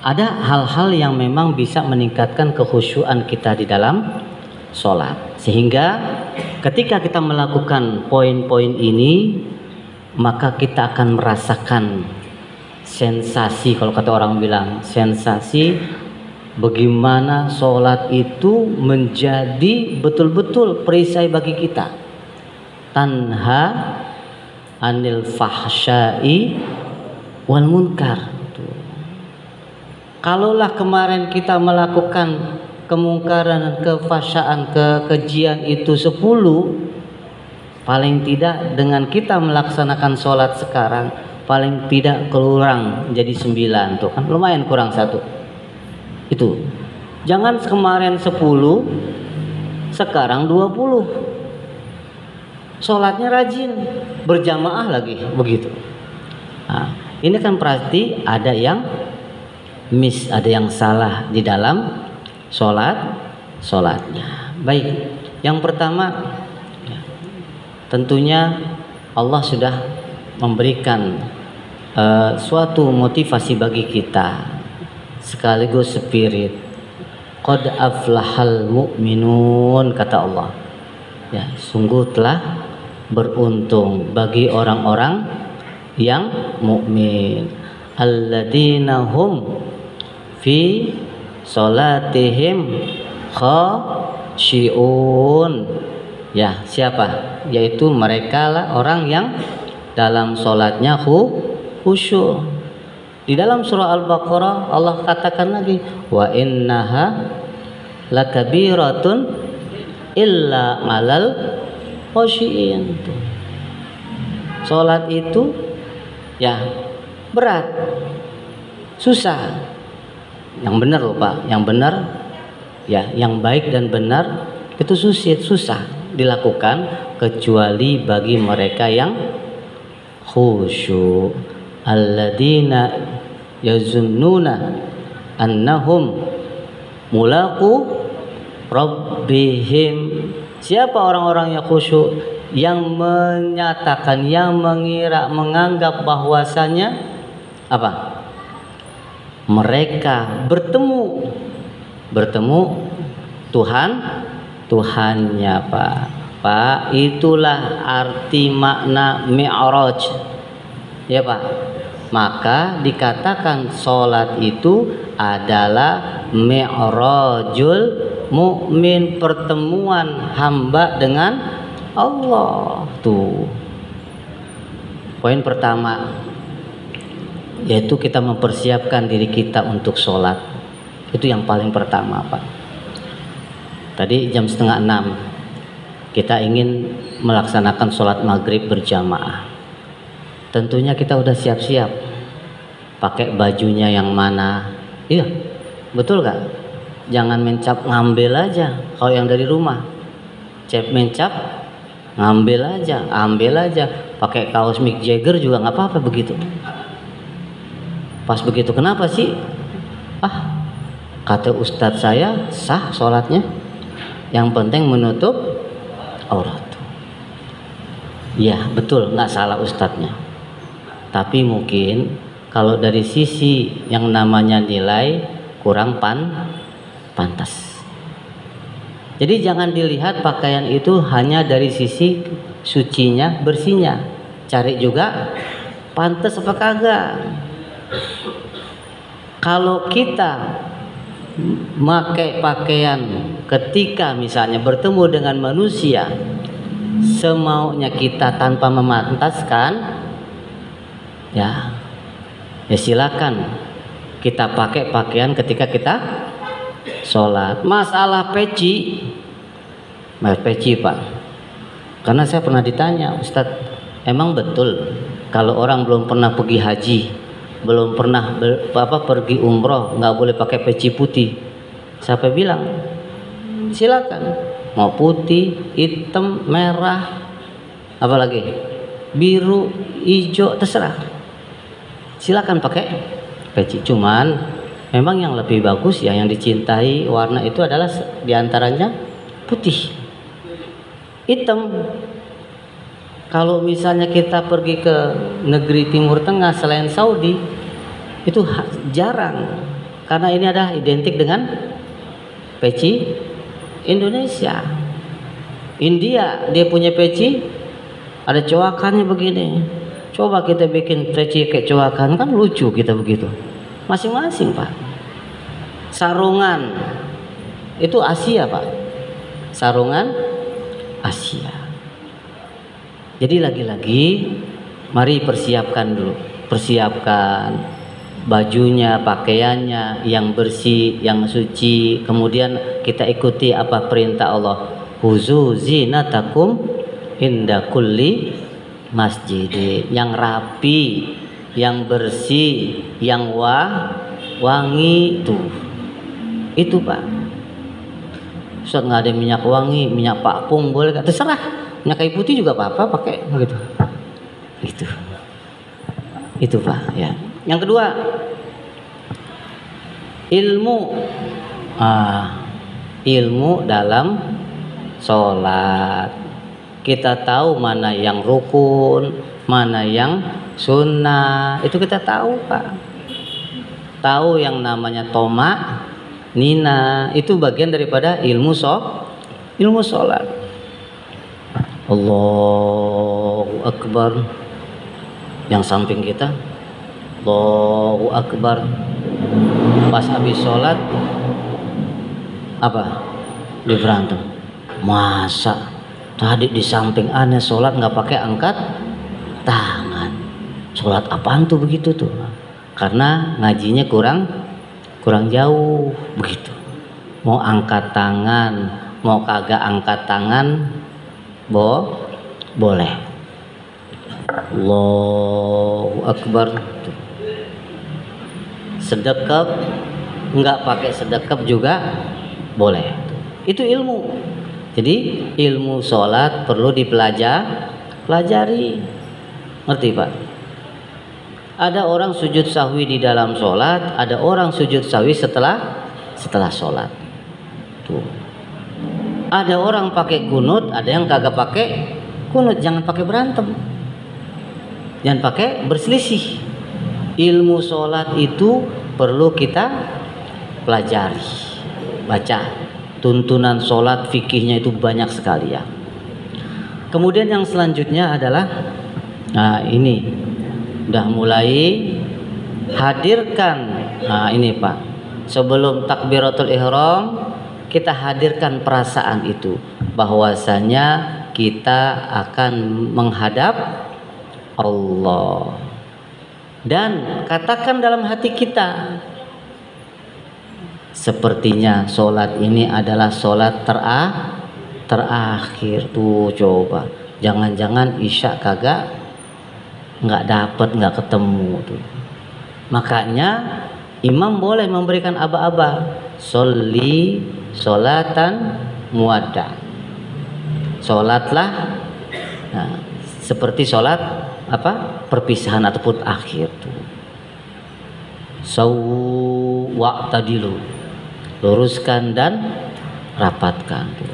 ada hal-hal yang memang bisa meningkatkan kekhusyuan kita di dalam sholat, sehingga ketika kita melakukan poin-poin ini maka kita akan merasakan sensasi, kalau kata orang bilang sensasi bagaimana sholat itu menjadi betul-betul perisai bagi kita. Tanha anil fahsyai wal munkar. Kalaulah kemarin kita melakukan kemungkaran, kefahsyaan, kekejian itu 10, paling tidak dengan kita melaksanakan sholat sekarang paling tidak kurang jadi 9 tuh kan, lumayan kurang 1 itu. Jangan kemarin 10 sekarang 20, sholatnya rajin, berjamaah lagi begitu. Nah, ini kan berarti ada yang miss, ada yang salah di dalam sholatnya. Baik, yang pertama tentunya Allah sudah memberikan suatu motivasi bagi kita sekaligus spirit. Qad aflahal mu'minun, kata Allah. Ya, sungguh telah beruntung bagi orang-orang yang mukmin. Alladzina hum fi sholatihim khashi'un. Ya, siapa? Yaitu mereka lah orang yang dalam sholatnya khusyuk. Di dalam surah Al-Baqarah Allah katakan lagi, wa innaha lakabiratun illa 'alal khashi'in. Sholat itu ya berat, susah. Yang benar loh Pak, yang benar ya, yang baik dan benar itu susah dilakukan kecuali bagi mereka yang khusyuk. Alladzina yazunnuna annahum mulaqu rabbihim. Siapa orang-orang yang khusyuk? Yang menyatakan, yang mengira, menganggap bahwasanya apa? Mereka bertemu Tuhannya, Pak. Itulah arti makna mi'raj. Ya, Pak. Maka dikatakan sholat itu adalah mi'rajul mukmin, pertemuan hamba dengan Allah. Tuh. Poin pertama, yaitu kita mempersiapkan diri kita untuk sholat. Itu yang paling pertama, Pak. Tadi jam 5:30 kita ingin melaksanakan sholat maghrib berjamaah. Tentunya kita udah siap-siap, pakai bajunya yang mana. Iya, betul gak? Jangan mencap ngambil aja. Kalau yang dari rumah mencap ngambil aja, ambil aja. Pakai kaos Mick Jagger juga nggak apa-apa begitu. Pas begitu, kenapa sih? Kata ustadz saya sah sholatnya, yang penting menutup aurat. Ya betul, nggak salah ustadznya. Tapi mungkin kalau dari sisi yang namanya nilai kurang pantas. Jadi jangan dilihat pakaian itu hanya dari sisi sucinya, bersihnya. Cari juga pantas apa kagak. Kalau kita memakai pakaian ketika misalnya bertemu dengan manusia semaunya kita tanpa memantaskan, ya silakan kita pakai pakaian ketika kita sholat. Masalah peci Pak, karena saya pernah ditanya, Ustadz, emang betul kalau orang belum pernah pergi haji, belum pernah pergi umroh, nggak boleh pakai peci putih? Siapa bilang? Silakan, mau putih, hitam, merah, apalagi biru, hijau, terserah. Silakan pakai peci. Cuman memang yang lebih bagus ya, yang dicintai warna itu adalah diantaranya putih, hitam. Kalau misalnya kita pergi ke negeri Timur Tengah selain Saudi, itu jarang Karena ini adalah identik dengan peci Indonesia. India dia punya peci ada coakannya begini. Coba kita bikin peci kayak coakan, kan lucu kita begitu. Masing-masing Pak. Sarungan itu Asia Pak. Sarungan Asia. Jadi lagi-lagi mari persiapkan dulu. Persiapkan bajunya, pakaiannya yang bersih, yang suci. Kemudian kita ikuti apa perintah Allah. Huzu zinatakum inda kulli masjid. Yang rapi, yang bersih, yang wangi tuh. Itu Pak. Ustaz nggak ada minyak wangi, minyak pakpung boleh nggak? Terserah. Minyak kayu putih juga apa-apa pakai gitu. Itu Pak ya. Yang kedua, ilmu dalam sholat. Kita tahu mana yang rukun, mana yang sunnah. Itu kita tahu Pak. Tahu yang namanya toma, nina, itu bagian daripada ilmu sholat. Allahu Akbar. Yang samping kita Allahu Akbar. Pas habis sholat apa? Dia berantem. Masa tadi di samping aneh sholat nggak pakai angkat tangan? Sholat apaan tuh begitu tuh? Karena ngajinya kurang jauh begitu. Mau angkat tangan, mau kagak angkat tangan, boleh. Allahu Akbar. Sedekap nggak pakai sedekap juga boleh. Itu ilmu. Jadi ilmu sholat perlu dipelajari. Ngerti Pak? Ada orang sujud sahwi di dalam sholat, ada orang sujud sahwi setelah sholat. Tuh. Ada orang pakai kunut, ada yang kagak pakai kunut. Jangan pakai berantem. Jangan pakai berselisih. Ilmu sholat itu perlu kita pelajari, baca. Tuntunan sholat fikihnya itu banyak sekali ya. Kemudian yang selanjutnya adalah, nah ini udah mulai hadirkan. Nah ini Pak, sebelum takbiratul ihram kita hadirkan perasaan itu, bahwasanya kita akan menghadap Allah. Dan katakan dalam hati kita, sepertinya sholat ini adalah sholat terakhir. Tuh coba, jangan-jangan isya nggak dapat, nggak ketemu tuh. Makanya imam boleh memberikan aba-aba. Sholli sholatan muwadda. Sholatlah seperti sholat perpisahan ataupun akhir tuh. Wa'tadilu, luruskan dan rapatkan tuh.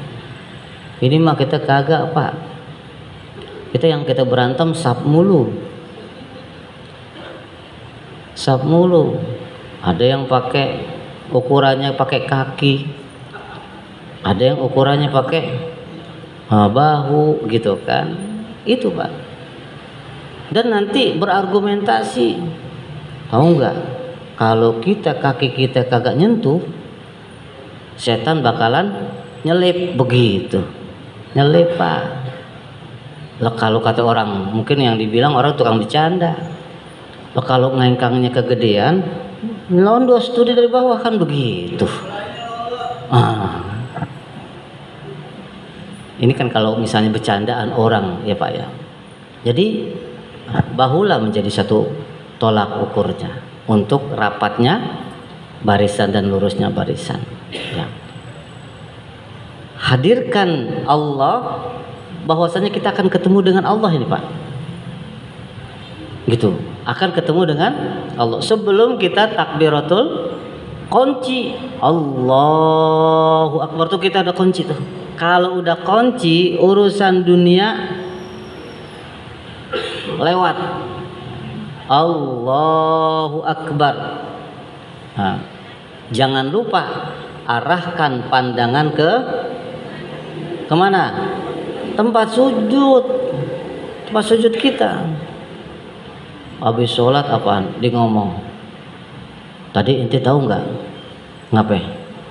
Ini mah kita kagak Pak. Kita berantem sab mulu. Ada yang pakai ukurannya pakai kaki, ada yang ukurannya pakai bahu gitu kan. Itu Pak. Dan nanti berargumentasi, tahu nggak? Kalau kaki kita kagak nyentuh, setan bakalan nyelip begitu. Nyelip Pak. Kalau kata orang, mungkin yang dibilang orang tukang bercanda. Kalau ngengkangnya kegedean, nyelondos tuh dari bawah kan begitu. Ini kan kalau misalnya bercandaan orang ya Pak ya. Jadi bahulah menjadi satu tolak ukurnya untuk rapatnya barisan dan lurusnya barisan ya. Hadirkan Allah, bahwasanya kita akan ketemu dengan Allah ini Pak. Gitu, akan ketemu dengan Allah. Sebelum kita takbiratul kunci, Allahu Akbar tuh kita ada kunci tuh. Kalau udah kunci, urusan dunia lewat. Allahu Akbar. Nah, Jangan lupa arahkan pandangan ke kemana? Tempat sujud. Tempat sujud kita. Habis sholat apaan? Dia ngomong. Tadi ente tahu nggak? Ngapain?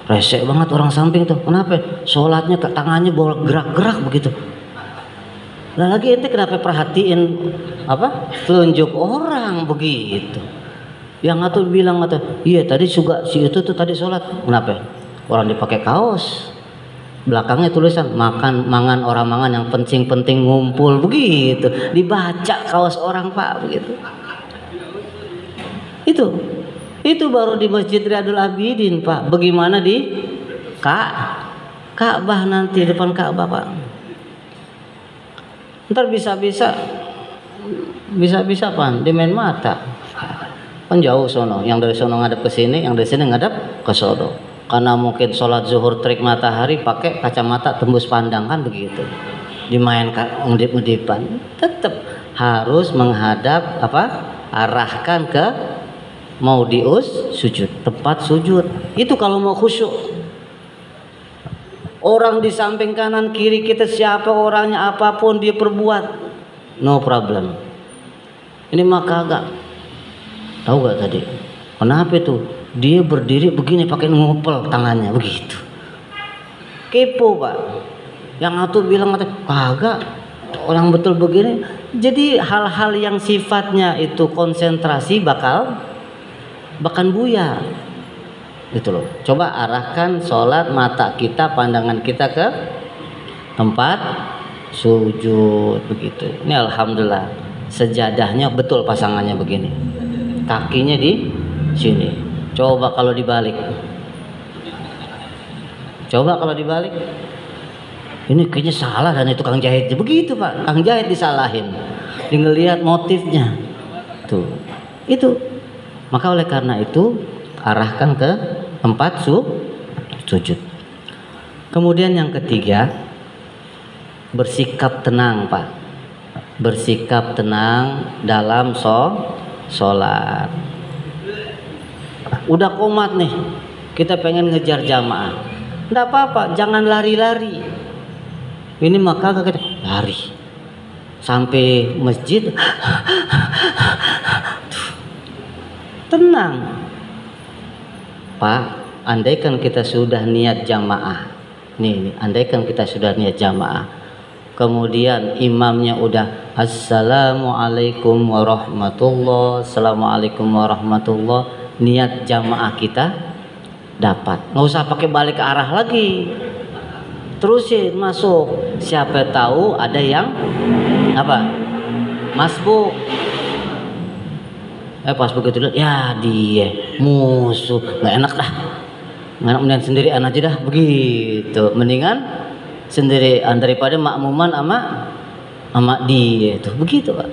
Resek banget orang samping tuh. Kenapa? Sholatnya ke tangannya bawa gerak-gerak begitu. Lah lagi ente kenapa perhatiin apa? Telunjuk orang begitu. Yang atuh bilang iya tadi juga si itu tuh tadi sholat. Kenapa? Orang dipakai kaos. Belakangnya tulisan mangan orang mangan yang penting-penting ngumpul begitu. Dibaca kaos orang Pak begitu. Itu baru di Masjid Riyadul Abidin Pak. Bagaimana di Ka'bah nanti depan Ka'bah Pak. Ntar bisa-bisa Pak di main mata. Kan jauh sono, yang dari sono ngadep ke sini, yang dari sini ngadep ke sono. Karena mungkin sholat zuhur terik matahari pakai kacamata tembus pandang kan begitu. Dimainkan undip-undipan. Tetap harus menghadap arahkan ke maudius sujud, tempat sujud. Itu kalau mau khusyuk. Orang di samping kanan kiri kita siapa orangnya apapun dia perbuat, no problem. Ini mah kagak. Tahu gak tadi? Kenapa itu? Dia berdiri begini pakai ngupel tangannya begitu. Kepo Pak. Yang atuh bilang kagak. Orang betul begini. Jadi hal-hal yang sifatnya itu konsentrasi bakal buyar. Gitu loh. Coba arahkan sholat mata kita, pandangan kita ke tempat sujud begitu. Ini alhamdulillah sejadahnya betul pasangannya begini. Kakinya di sini. Coba kalau dibalik. Ini kayaknya salah dan itu Kang Jahitnya begitu Pak. Kang Jahit disalahin. Dia ngelihat motifnya. Tuh. Itu. Maka oleh karena itu arahkan ke tempat sujud. Kemudian yang ketiga, bersikap tenang Pak. Bersikap tenang dalam sholat. Udah qomat nih, kita pengen ngejar jamaah. Nggak apa-apa, jangan lari-lari. Ini maka kita lari sampai masjid. Tenang. Pak, andaikan kita sudah niat jamaah. Nih, andaikan kita sudah niat jamaah. Kemudian imamnya udah assalamualaikum warahmatullah, assalamualaikum warahmatullah. Niat jamaah kita dapat. Nggak usah pakai balik ke arah lagi. Terusin masuk. Siapa tahu ada yang masbuk. Pas begitu lihat, ya dia musuh, nggak enak dah. Mendingan sendirian aja dah begitu. Mendingan sendirian daripada makmuman sama dia itu. Begitu Pak.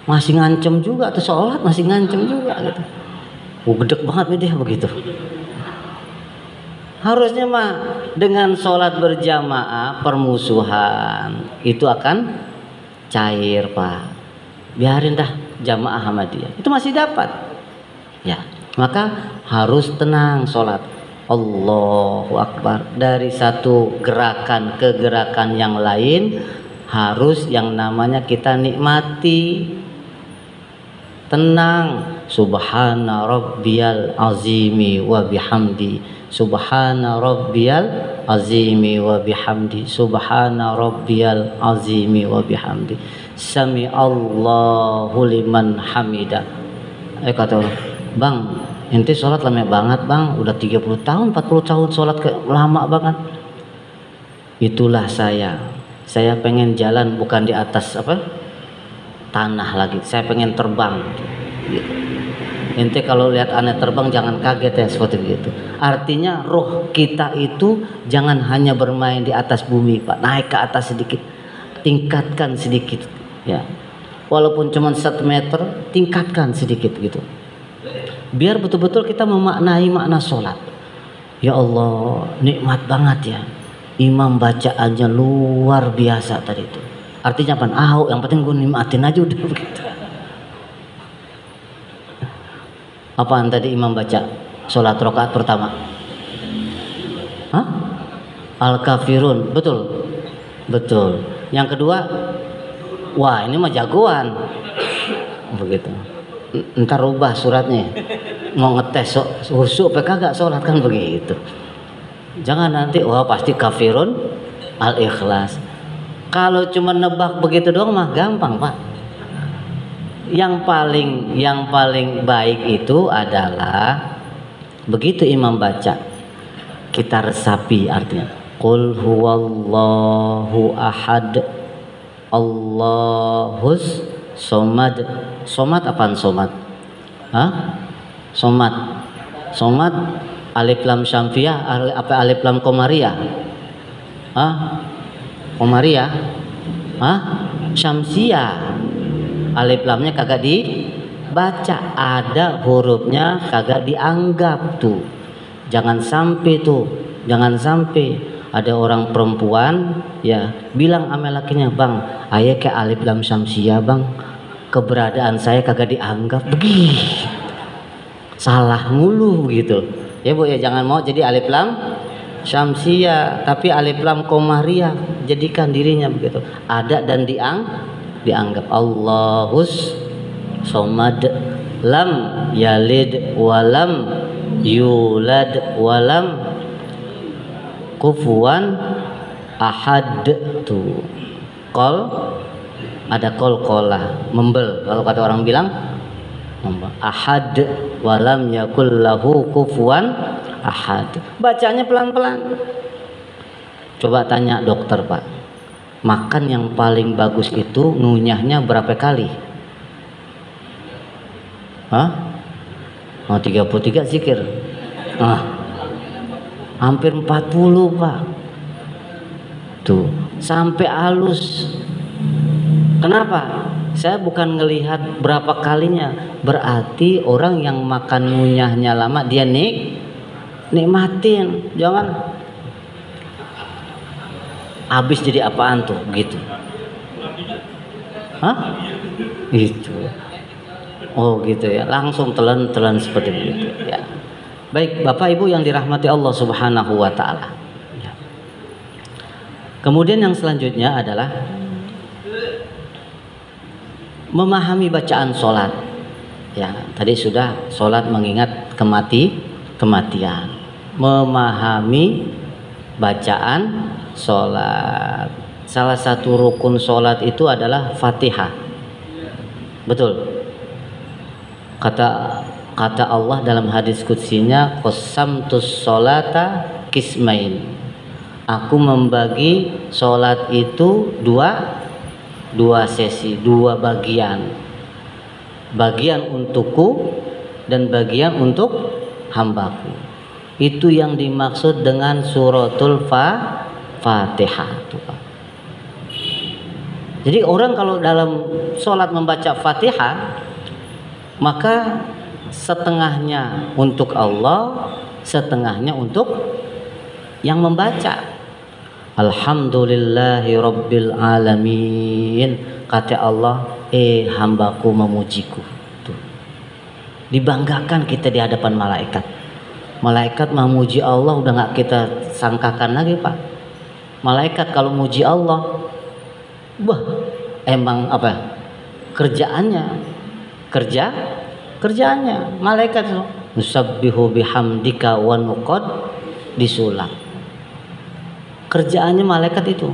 Masih ngancem juga tuh sholat, masih ngancem juga gitu. Gedek banget nih dia begitu. Harusnya mah dengan sholat berjamaah permusuhan itu akan cair Pak. Biarin dah jamaah sama dia. Itu masih dapat. Ya, maka harus tenang sholat. Allahu Akbar. Dari satu gerakan ke gerakan yang lain harus yang namanya kita nikmati. Tenang. Subhana rabbiyal azimi wa bihamdi. Subhana rabbiyal azimi wa bihamdi. Subhana rabbiyal azimi wa bihamdi. Sami Allahu liman hamida. Kata orang, Bang, ente sholat lama banget Bang. Udah 30 tahun, 40 tahun sholat lama banget. Itulah saya. Saya pengen jalan bukan di atas tanah lagi. Saya pengen terbang gitu. Ente kalau lihat anak terbang jangan kaget ya seperti itu. Artinya roh kita itu jangan hanya bermain di atas bumi Pak. Naik ke atas sedikit. Tingkatkan sedikit ya. Walaupun cuma 1 meter, tingkatkan sedikit gitu. Biar betul-betul kita memaknai makna sholat. Ya Allah, nikmat banget ya. Imam bacaannya luar biasa tadi itu. Artinya apa? Yang penting gue nikmatin aja udah begitu. Apaan tadi imam baca? sholat rakaat pertama? Hah? Al-Kafirun, betul. Betul. Yang kedua, wah ini mah jagoan. Begitu. Ntar rubah suratnya. Mau ngetes khusyuk apa kagak sholat kan begitu. Jangan nanti wah pasti Kafirun Al-Ikhlas. Kalau cuma nebak begitu doang mah gampang, Pak. Yang paling baik itu adalah begitu imam baca, kita resapi artinya. Qul huwallahu ahad, Allahus somad. Somad apaan somad? Hah? Somad. Somad alif lam syamfiyah apa alif lam komariah? Hah? Komariah? Hah? Syamsiyah. Alif lamnya kagak dibaca, ada hurufnya kagak dianggap tuh. Jangan sampai ada orang perempuan ya bilang sama lakinya, bang, ayah kayak alif lam syamsiyah bang, keberadaan saya kagak dianggap. Begih, salah mulu gitu ya bu ya. Jangan mau jadi alif lam syamsiyah tapi alif lam komariah, jadikan dirinya begitu ada dan dianggap. Allahus somad, lam yalid walam yulad walam kufuwan ahad tuh. Qol ada qolqolah, membel kalau kata orang bilang membel. Ahad walam yakul lahu kufuwan ahad. Bacanya pelan-pelan. Coba tanya dokter, Pak, makan yang paling bagus itu ngunyahnya berapa kali? Hah? Oh, 33 zikir. Hampir 40, Pak. Tuh, sampai halus. Kenapa? Saya bukan ngelihat berapa kalinya. Berarti orang yang makan ngunyahnya lama dia nikmatin. Jangan habis jadi apaan tuh gitu. Hah? Gitu. Oh gitu ya, langsung telan seperti itu ya. Baik Bapak Ibu yang dirahmati Allah Subhanahu wa taala. Ya. Kemudian yang selanjutnya adalah memahami bacaan sholat. Ya, tadi sudah sholat mengingat kematian. Memahami bacaan sholat. Salah satu rukun sholat itu adalah Fatihah. Betul. Kata Allah dalam hadis qudsinya, qasamtus sholata kismain. Aku membagi sholat itu dua sesi, dua bagian. Bagian untukku dan bagian untuk hambaku. Itu yang dimaksud dengan suratul Fatihah. Jadi orang kalau dalam sholat membaca Fatihah, maka setengahnya untuk Allah, setengahnya untuk yang membaca. Alhamdulillahi rabbil alamin. Kata Allah, hambaku memujiku. Tuh. Dibanggakan kita di hadapan malaikat. Malaikat memuji Allah udah gak kita sangkakan lagi, Pak. Malaikat kalau muji Allah, emang apa? Kerjaannya malaikat nusabbihu bihamdika wa nuqad disulap. Kerjaannya malaikat itu.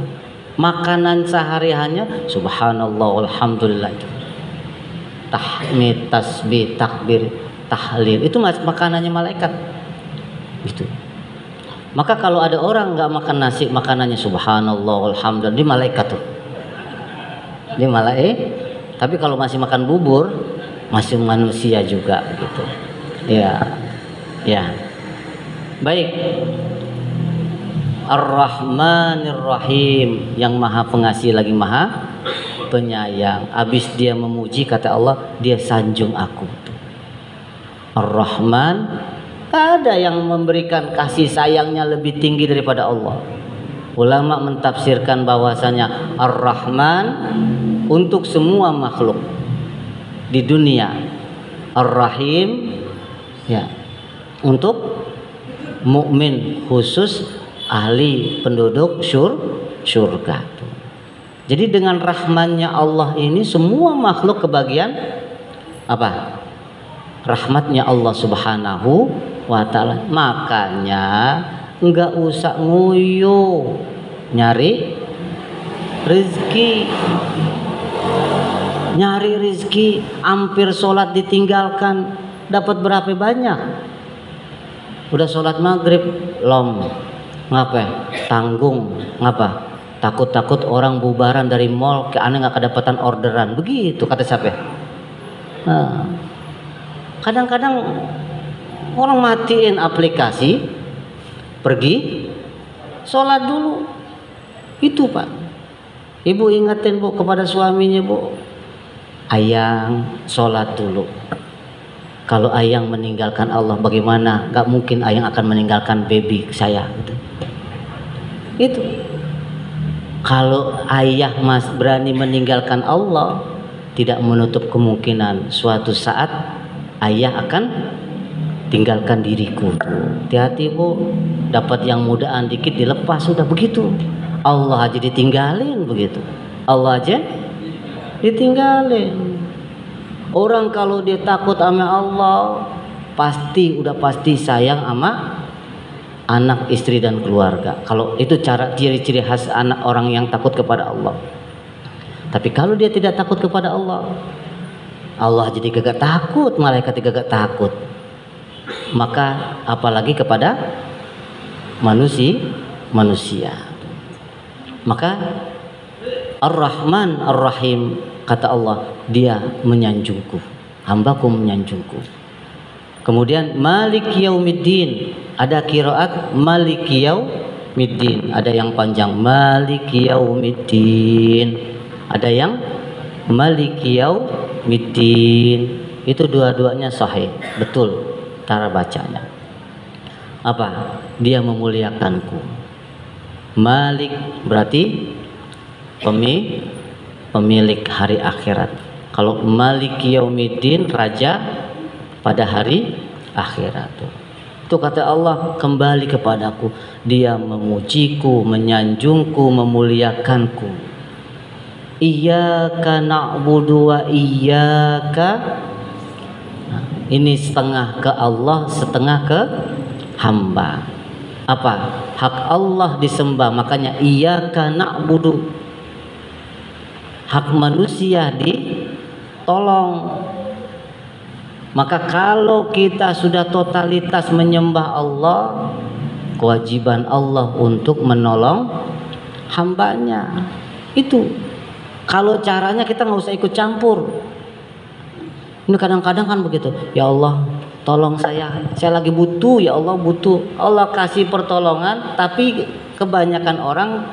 Makanan sehari-harinya subhanallah alhamdulillah. Tahmid, tasbih, takbir, tahlil itu makanannya malaikat. Gitu. Maka kalau ada orang nggak makan nasi, makanannya subhanallah alhamdulillah, dia malaikat tuh. Dia tapi kalau masih makan bubur, masih manusia juga gitu. Ya. Baik. Ar-Rahmanir Rahim, yang Maha Pengasih lagi Maha Penyayang. Habis dia memuji kata Allah, dia sanjung aku. Ar-Rahman, ada yang memberikan kasih sayangnya lebih tinggi daripada Allah. Ulama mentafsirkan bahwasanya Ar-Rahman untuk semua makhluk di dunia. Ar-Rahim ya untuk mukmin khusus ahli penduduk surga. Jadi dengan rahmannya Allah ini semua makhluk kebagian apa? Rahmatnya Allah Subhanahu wa ta'ala. Makanya enggak usah nguyuh nyari rezeki. Nyari rezeki, hampir sholat ditinggalkan, dapat berapa banyak? Udah sholat maghrib, ngapa? Tanggung, ngapa? Takut-takut orang bubaran dari mall, ke aneh nggak kedapatan orderan, begitu kata siapa? Nah, kadang-kadang orang matiin aplikasi, pergi, sholat dulu, itu Pak. Ibu ingetin Bu kepada suaminya Bu, ayang sholat dulu. Kalau ayang meninggalkan Allah bagaimana? Gak mungkin ayang akan meninggalkan baby saya. Itu. Kalau ayah mas berani meninggalkan Allah, tidak menutup kemungkinan suatu saat ayah akan tinggalkan diriku. Hati-hati Bu, dapat yang mudaan dikit dilepas sudah begitu. Allah aja ditinggalin begitu. Allah aja ditinggalin. Orang kalau dia takut sama Allah udah pasti sayang sama anak, istri dan keluarga. Kalau itu cara ciri-ciri khas anak orang yang takut kepada Allah. Tapi kalau dia tidak takut kepada Allah, Allah jadi kagak takut, malaikat kagak takut. Maka apalagi kepada manusia. Maka Ar-Rahman Ar-Rahim, kata Allah, dia menyanjungku, hambaku menyanjungku. Kemudian Malik Yaumiddin, ada qiraat Malik Yaumiddin, ada yang panjang Malik Yaumiddin, ada yang Malik Yaumiddin. Itu dua-duanya sahih, betul cara bacanya. Apa? Dia memuliakanku. Malik berarti pemilik hari akhirat. Kalau Malik Yaumiddin, raja pada hari akhirat. Itu kata Allah, kembali kepadaku. Dia memujiku, menyanjungku, memuliakanku. Iyyaka na'budu wa iyyaka. Nah, ini setengah ke Allah, setengah ke hamba. Apa? Hak Allah disembah, makanya iyyaka na'budu. Hak manusia ditolong. Maka kalau kita sudah totalitas menyembah Allah, kewajiban Allah untuk menolong hambanya. Itu. Kalau caranya kita nggak usah ikut campur. Ini kadang-kadang kan begitu. Ya Allah, tolong saya lagi butuh. Ya Allah butuh. Allah kasih pertolongan, tapi kebanyakan orang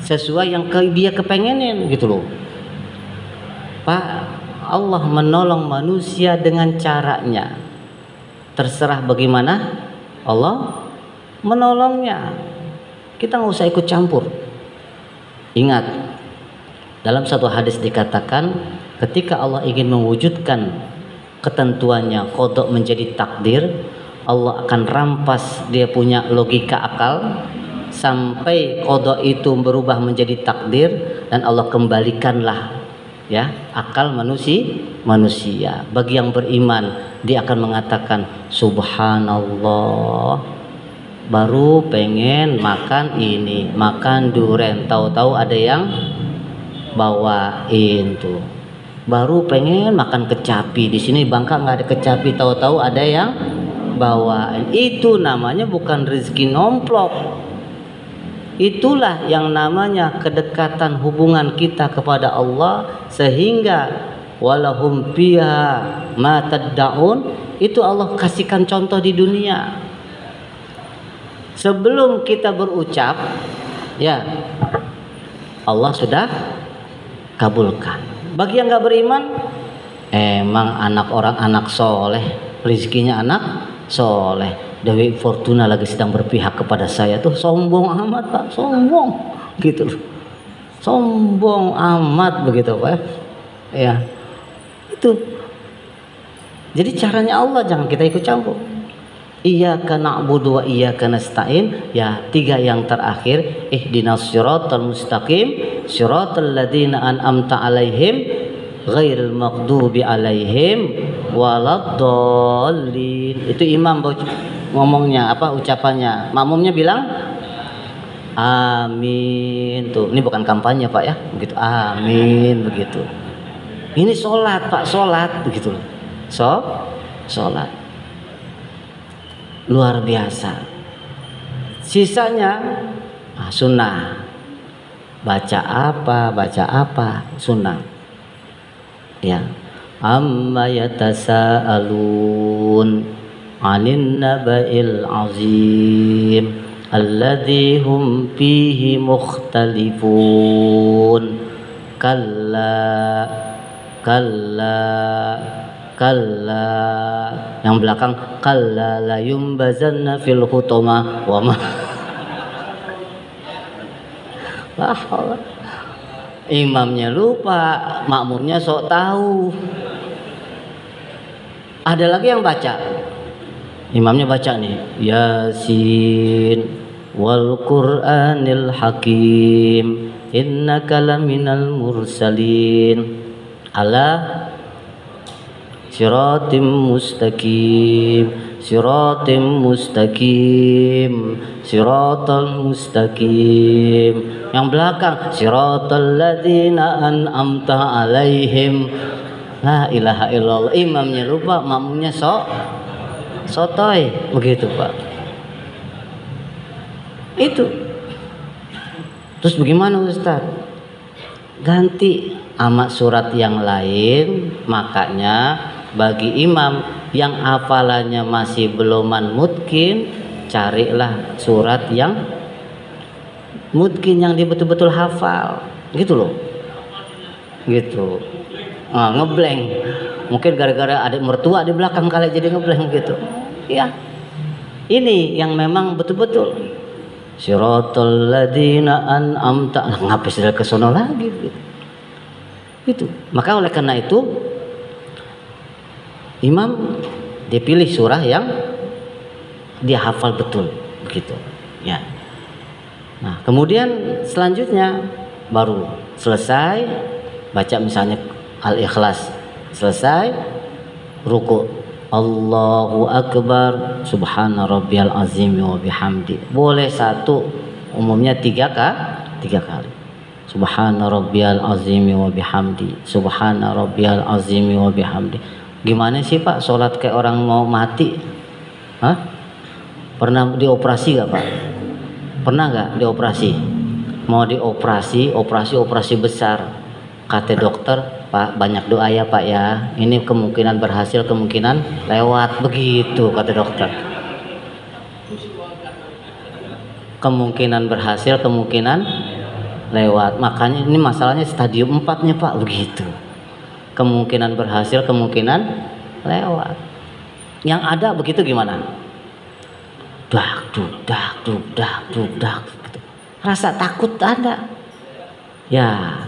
sesuai yang dia kepengenin gitu loh. Pak, Allah menolong manusia dengan caranya. Terserah bagaimana Allah menolongnya. Kita nggak usah ikut campur. Ingat, dalam satu hadis dikatakan, ketika Allah ingin mewujudkan ketentuannya, qada menjadi takdir, Allah akan rampas dia punya logika akal sampai qada itu berubah menjadi takdir, dan Allah kembalikanlah ya akal manusia. Bagi yang beriman, dia akan mengatakan subhanallah, baru pengen makan ini, makan duren, tahu-tahu ada yang bawain tuh. Baru pengen makan kecapi, di sini Bangka nggak ada kecapi, tahu-tahu ada yang bawain. Itu namanya bukan rezeki nomplok. Itulah yang namanya kedekatan hubungan kita kepada Allah, sehingga walahum fiha ma tad'un, itu Allah kasihkan contoh di dunia. Sebelum kita berucap, ya Allah sudah kabulkan. Bagi yang nggak beriman, emang anak orang anak soleh, rezekinya anak soleh. Dewi Fortuna lagi sedang berpihak kepada saya tuh, sombong amat Pak, sombong gitu loh, sombong amat begitu Pak ya. Itu jadi caranya Allah, jangan kita ikut campur. Iyyaka na'budu wa iyyaka nasta'in, ya tiga yang terakhir ihdinas siratal mustaqim siratal ladzina an'amta 'alaihim ghairil maghdubi 'alaihim waladdallin. Itu imam ngomongnya apa, ucapannya. Makmumnya bilang amin. Tuh, ini bukan kampanye Pak ya, begitu amin begitu. Ini sholat Pak, sholat begitu. Sholat luar biasa. Sisanya sunnah. Baca apa sunnah. Ya. Amma yatasaalun 'anin naba'il 'azim alladzi hum fihi mukhtalifun. Kalla yang belakang kalla la yumbazanna fil hutama wa ma imamnya lupa, makmumnya sok tahu. Ada lagi yang baca, imamnya baca nih Yasin wal Qur'anil Hakim innaka laminal mursalin ala siratim mustaqim siratal mustaqim. Yang belakang siratal ladzina an'amta 'alaihim. La ilaha illallah. Imamnya lupa, makmumnya sotoy begitu Pak. Itu. Terus bagaimana Ustaz? Ganti sama surat yang lain. Makanya bagi imam yang hafalannya masih beloman mungkin, carilah surat yang mungkin, yang dia betul-betul hafal gitu loh, gitu. Ngeblank mungkin gara-gara adik mertua di belakang kali jadi ngeblank gitu ya. Ini yang memang betul-betul siratal ladzina an'amta, ngapis dari kesono lagi gitu. Itu. Maka oleh karena itu imam dipilih surah yang dia hafal betul begitu ya. Nah, kemudian selanjutnya baru selesai baca misalnya Al-Ikhlas, selesai ruku Allahu Akbar subhana rabbiyal azim wa bihamdi. Boleh satu, umumnya tiga kali. Subhana rabbiyal azim wa bihamdi. Subhana rabbiyal azim wa bihamdi. Gimana sih Pak sholat kayak orang mau mati? Hah? Pernah dioperasi gak Pak? Pernah gak dioperasi? Mau dioperasi, operasi besar. Kata dokter, Pak banyak doa ya Pak ya. Ini kemungkinan berhasil, kemungkinan lewat. Begitu kata dokter. Kemungkinan berhasil, kemungkinan lewat. Makanya ini masalahnya stadium 4 nya Pak. Begitu. Kemungkinan berhasil, kemungkinan lewat. Yang ada begitu gimana? Dak dak dak gitu. Rasa takut ada. Ya,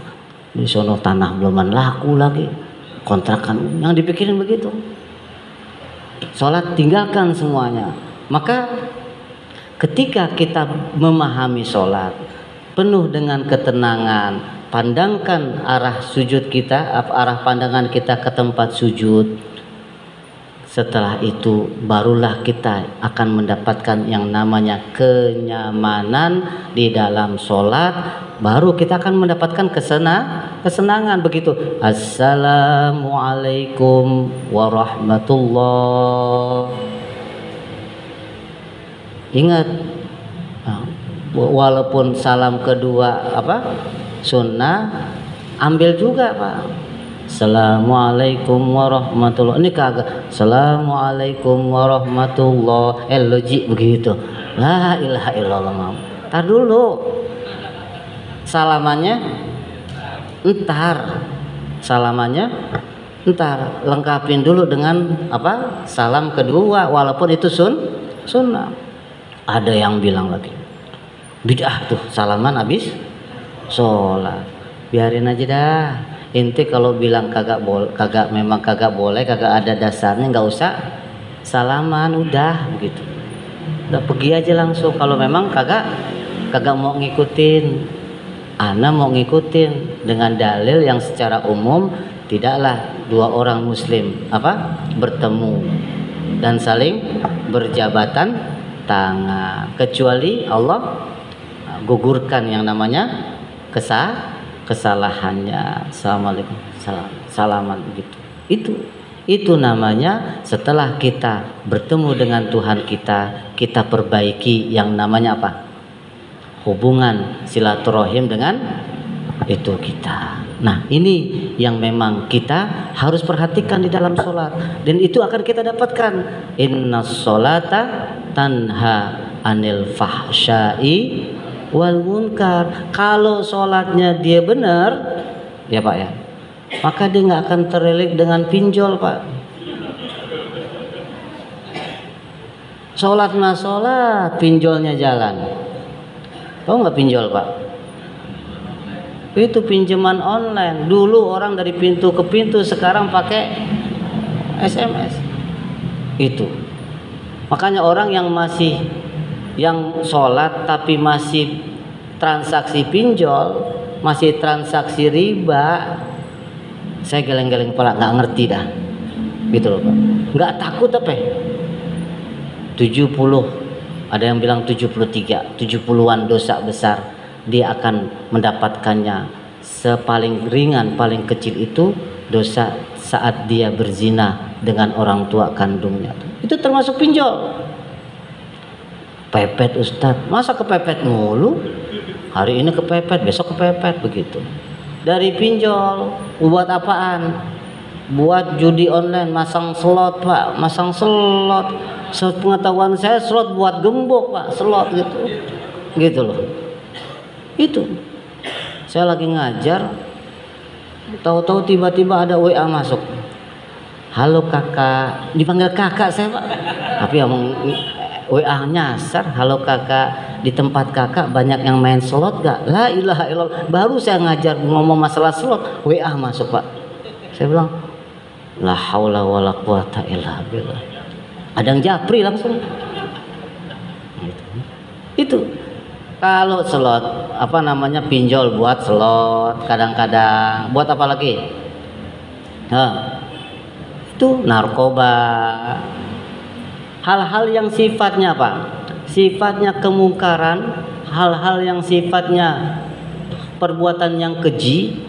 di sono tanah beluman laku lagi, kontrakan, yang dipikirin begitu. Sholat tinggalkan semuanya. Maka ketika kita memahami sholat penuh dengan ketenangan, pandangkan arah sujud kita, arah pandangan kita ke tempat sujud. Setelah itu barulah kita akan mendapatkan yang namanya kenyamanan di dalam sholat. Baru kita akan mendapatkan kesenangan begitu. Assalamualaikum warahmatullah. Ingat, walaupun salam kedua sunnah, ambil juga Pak. Assalamualaikum warahmatullah. Ini kagak Assalamualaikum warahmatullah. Logik begitu. La ilaha illallah. Tar dulu. Salamannya entar. Lengkapin dulu dengan salam kedua, walaupun itu sunnah. Ada yang bilang lagi bid'ah tuh salaman habis sholat. Biarin aja dah. Inti kalau bilang kagak boleh, kagak ada dasarnya, nggak usah salaman udah begitu. Udah pergi aja langsung. Kalau memang kagak mau ngikutin, ana mau ngikutin dengan dalil yang secara umum tidaklah dua orang muslim bertemu dan saling berjabatan tangan, kecuali Allah gugurkan yang namanya kesalahannya. Assalamualaikum, salaman gitu. Itu namanya setelah kita bertemu dengan Tuhan kita perbaiki yang namanya apa? Hubungan silaturahim dengan itu kita. Nah, ini yang memang kita harus perhatikan di dalam sholat, dan itu akan kita dapatkan. Inna sholata tanha anil fahsyai wal munkar. Kalau sholatnya dia benar, ya Pak ya, maka dia nggak akan terlilit dengan pinjol, Pak. Sholat mah sholat, pinjolnya jalan. Tahu nggak pinjol, Pak? Itu pinjaman online. Dulu orang dari pintu ke pintu, sekarang pakai SMS. Itu. Makanya orang yang sholat tapi masih transaksi pinjol, masih transaksi riba, saya geleng-geleng kepala, nggak ngerti dah, gitu loh Pak. Nggak takut apa? 70, ada yang bilang 73, 70-an dosa besar dia akan mendapatkannya. Sepaling ringan, paling kecil itu dosa saat dia berzina dengan orang tua kandungnya. Itu termasuk pinjol. Pepet Ustadz, masa kepepet mulu? Hari ini kepepet, besok kepepet, begitu. Dari pinjol, buat apaan? Buat judi online, masang slot Pak, masang slot. Sepengetahuan saya slot buat gembok Pak, slot gitu. Gitu loh. Itu. Saya lagi ngajar, tahu-tahu tiba-tiba ada WA masuk. Halo kakak, dipanggil kakak saya Pak. Tapi emang WA nyasar, halo kakak, di tempat kakak banyak yang main slot gak? La ilaha illallah. Baru saya ngajar ngomong masalah slot, WA masuk Pak. Saya bilang, la haula wala quwata illa billah. Ada yang japri langsung. Itu. Kalau slot, pinjol buat slot, kadang-kadang buat apa lagi? Itu narkoba. Hal-hal yang sifatnya apa? Sifatnya kemungkaran, hal-hal yang sifatnya perbuatan yang keji,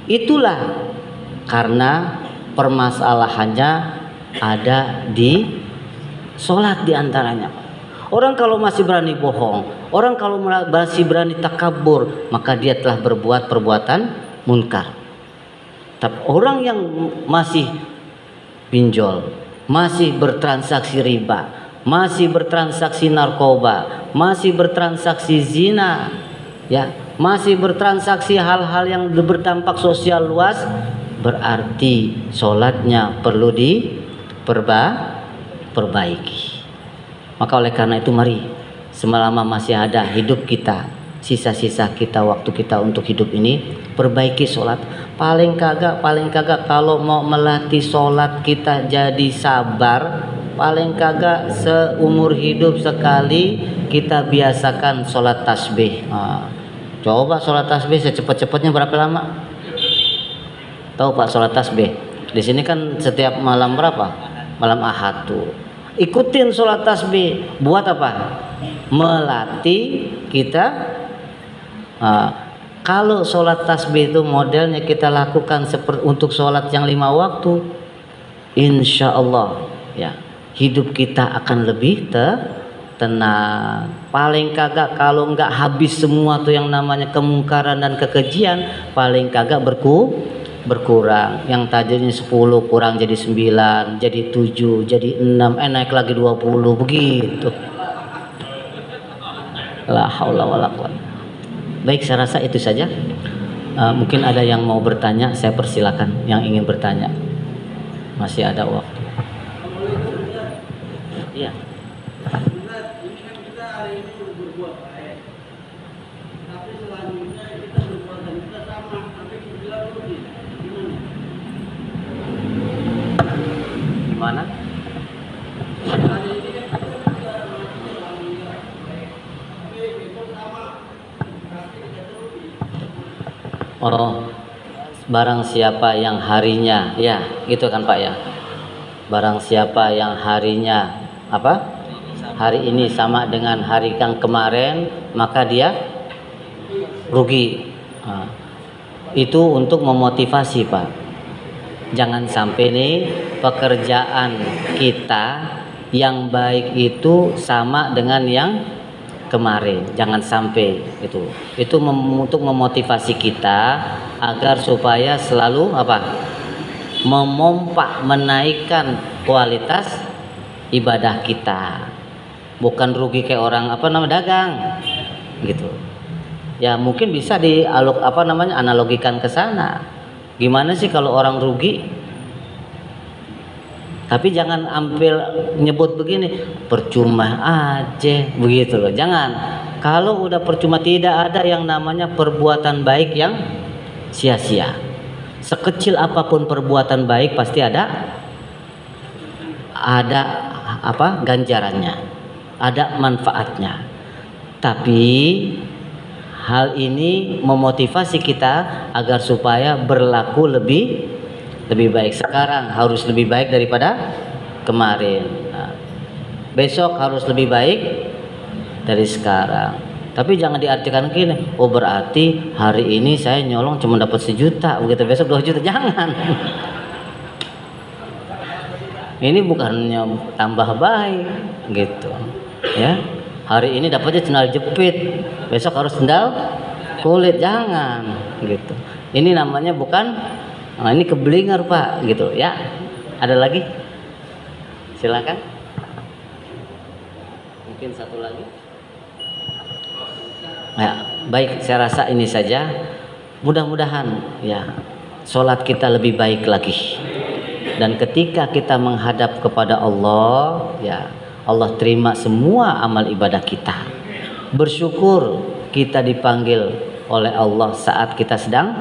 itulah karena permasalahannya ada di sholat diantaranya. Orang kalau masih berani bohong, orang kalau masih berani takabur, maka dia telah berbuat perbuatan munkar. Tapi orang yang masih pinjol, masih bertransaksi riba, masih bertransaksi narkoba, masih bertransaksi zina, ya, masih bertransaksi hal-hal yang berdampak sosial luas, berarti sholatnya perlu diperbaiki. Maka oleh karena itu mari, selama masih ada hidup kita, sisa-sisa kita, waktu kita untuk hidup ini, perbaiki sholat. Paling kagak kalau mau melatih sholat kita jadi sabar, paling kagak seumur hidup sekali kita biasakan sholat tasbih. Coba sholat tasbih secepat-cepatnya berapa lama? Tahu Pak sholat tasbih? Di sini kan setiap malam berapa? Malam Ahad tuh. Ikutin sholat tasbih. Buat apa? Melatih kita. Kalau sholat tasbih itu modelnya kita lakukan seperti untuk sholat yang 5 waktu, insya Allah ya hidup kita akan lebih tenang. Paling kagak kalau nggak habis semua tuh yang namanya kemungkaran dan kekejian, paling kagak berkurang. Yang tadinya 10 kurang jadi 9, jadi 7, jadi 6, naik lagi 20, begitu. La haula wala quwwata. Baik, saya rasa itu saja. Mungkin ada yang mau bertanya, saya persilakan yang ingin bertanya. Masih ada waktu. Iya. Gimana? Oh, barang siapa yang harinya, ya, gitu kan Pak ya. Barang siapa yang harinya apa? Hari ini sama dengan hari yang kemarin, maka dia rugi. Nah, itu untuk memotivasi Pak. Jangan sampai nih pekerjaan kita yang baik itu sama dengan yang kemarin, jangan sampai itu untuk memotivasi kita agar supaya selalu apa, memompa, menaikkan kualitas ibadah kita, bukan rugi kayak orang dagang gitu ya. Mungkin bisa analogikan ke sana, gimana sih kalau orang rugi. Tapi jangan ambil nyebut begini, percuma aja begitu loh. Jangan. Kalau udah percuma, tidak ada yang namanya perbuatan baik yang sia-sia. Sekecil apapun perbuatan baik pasti ada ganjarannya, ada manfaatnya. Tapi hal ini memotivasi kita agar supaya berlaku lebih baik. Sekarang harus lebih baik daripada kemarin. Nah, besok harus lebih baik dari sekarang. Tapi jangan diartikan gini, oh berarti hari ini saya nyolong cuma dapat 1 juta, begitu besok 2 juta. Jangan. Ini bukannya tambah baik gitu ya. Hari ini dapatnya sendal jepit, besok harus sendal kulit. Jangan gitu. Ini namanya bukan, nah ini keblinger Pak gitu ya. Ada lagi? Silakan. Mungkin satu lagi. Ya, baik, saya rasa ini saja. Mudah-mudahan ya sholat kita lebih baik lagi. Dan ketika kita menghadap kepada Allah, ya Allah terima semua amal ibadah kita. Bersyukur kita dipanggil oleh Allah saat kita sedang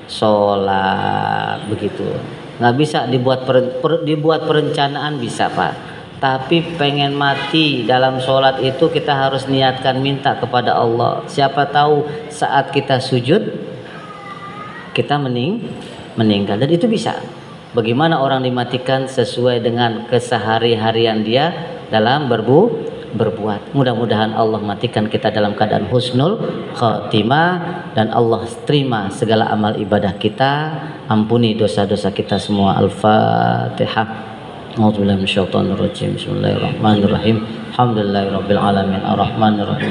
sholat begitu. Nggak bisa dibuat perencanaan bisa Pak. Tapi pengen mati dalam sholat itu kita harus niatkan minta kepada Allah. Siapa tahu saat kita sujud kita meninggal, dan itu bisa. Bagaimana orang dimatikan sesuai dengan kesehari-harian dia dalam berbuat. Mudah-mudahan Allah matikan kita dalam keadaan husnul khatimah, dan Allah terima segala amal ibadah kita, ampuni dosa-dosa kita semua. Al-Fatihah. A'udzubillahi minasyaitonir rajim. Bismillahirrahmanirrahim. Alhamdulillahirabbil alamin arrahmanirrahim.